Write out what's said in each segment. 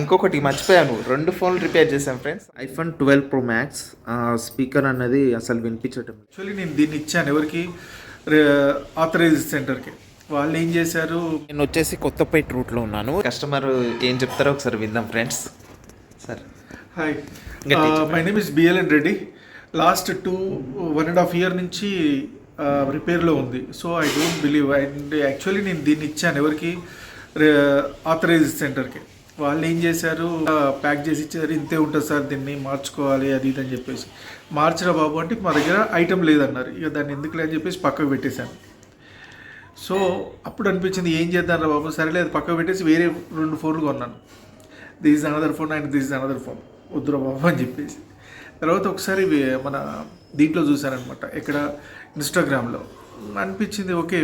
ఇంకొకటి మర్చిపోయాను, 2 ఫోన్లు రిపేర్ చేశాను friends. IPhone 12 pro max speaker అన్నది అసలు వినిపించటం. యాక్చువల్లీ నేను దీన్ని ఇచ్చాను ఎవరికి, ఆథరైజ్ సెంటర్కి. వాళ్ళు ఏం చేశారు, నేను వచ్చేసి కొత్తపేట రూట్లో ఉన్నాను. కస్టమర్ ఏం చెప్తారో ఒకసారి విందాం friends. Sir hi, my name is BLN Reddy. Last 1.5 year నుంచి రిపేర్లో ఉంది. So I don't believe. And actually నేను దీన్ని ఇచ్చాను ఎవరికి, ఆథరైజ్ సెంటర్కి. వాళ్ళు ఏం చేశారు, ప్యాక్ చేసి ఇచ్చారు. ఇంతే ఉంటుంది సార్, దీన్ని మార్చుకోవాలి అది ఇది అని చెప్పేసి. మార్చరా బాబు అంటే మా దగ్గర ఐటమ్ లేదన్నారు. ఇక దాన్ని ఎందుకులే అని చెప్పేసి పక్కకు పెట్టేశాను. సో అప్పుడు అనిపించింది ఏం చేద్దాం రా బాబు, సరేలే అది పక్కకు పెట్టేసి వేరే 2 ఫోన్లు కొన్నాను. This is another phone and this is another phone, వద్దురా బాబు అని చెప్పేసి. తర్వాత ఒకసారి మన దీంట్లో చూశానమాట, ఇక్కడ ఇన్స్టాగ్రామ్లో అనిపించింది, ఓకే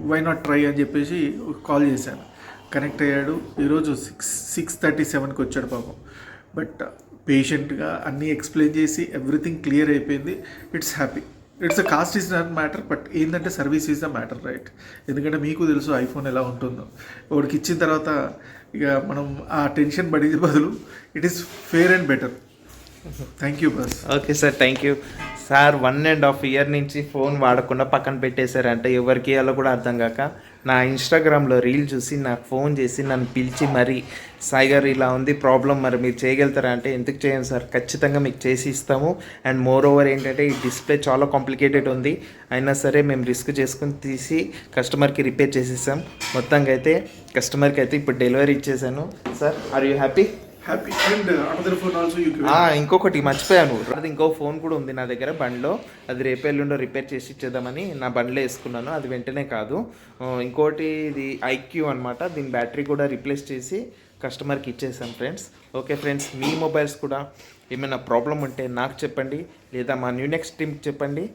వై నాట్ ట్రై అని చెప్పేసి కాల్ చేశాను. కనెక్ట్ అయ్యాడు. ఈరోజు 6:37కి వచ్చాడు పాపం. బట్ పేషెంట్గా అన్నీ ఎక్స్ప్లెయిన్ చేసి ఎవ్రీథింగ్ క్లియర్ అయిపోయింది. It's happy. It's a cost is not matter, but ఏంటంటే service is the matter, right? ఎందుకంటే మీకు తెలుసు ఐఫోన్ ఎలా ఉంటుందో. వాడికి ఇచ్చిన తర్వాత ఇక మనం ఆ టెన్షన్ పడే బదులు it is fair and better. Thank you bus. Okay sir, thank you sir. 1.5 year నుంచి ఫోన్ వాడకుండా పక్కన పెట్టేశారంటే ఎవరికి ఇవ్వాలో కూడా అర్థం కాక నా ఇన్స్టాగ్రామ్లో రీల్ చూసి నాకు ఫోన్ చేసి నన్ను పిలిచి మరి సాయి గారు ఇలా ఉంది ప్రాబ్లం, మరి మీరు చేయగలుగుతారా అంటే ఎందుకు చేయండి సార్, ఖచ్చితంగా మీకు చేసి ఇస్తాము. అండ్ మోర్ ఓవర్ ఏంటంటే ఈ డిస్ప్లే చాలా కాంప్లికేటెడ్ ఉంది, అయినా సరే మేము రిస్క్ చేసుకుని తీసి కస్టమర్కి రిపేర్ చేసేసాం. మొత్తంగా అయితే కస్టమర్కి అయితే ఇప్పుడు డెలివరీ ఇచ్చేసాను. Sir are you happy? Happy. And another phone also you give. ఇంకొకటి మర్చిపోయాను, అది ఇంకో ఫోన్ కూడా ఉంది నా దగ్గర బండిలో. అది రేపు ఎల్లుండో రిపేర్ చేసి ఇచ్చేద్దామని నా బండిలో వేసుకున్నాను. అది వెంటనే కాదు. ఇంకోటి ఇది ఐక్యూ అనమాట, దీని బ్యాటరీ కూడా రీప్లేస్ చేసి కస్టమర్కి ఇచ్చేసాం ఫ్రెండ్స్. ఓకే ఫ్రెండ్స్, మీ మొబైల్స్ కూడా ఏమైనా ప్రాబ్లం ఉంటే నాకు చెప్పండి, లేదా మా న్యూ నెక్స్ట్ టీమ్కి చెప్పండి.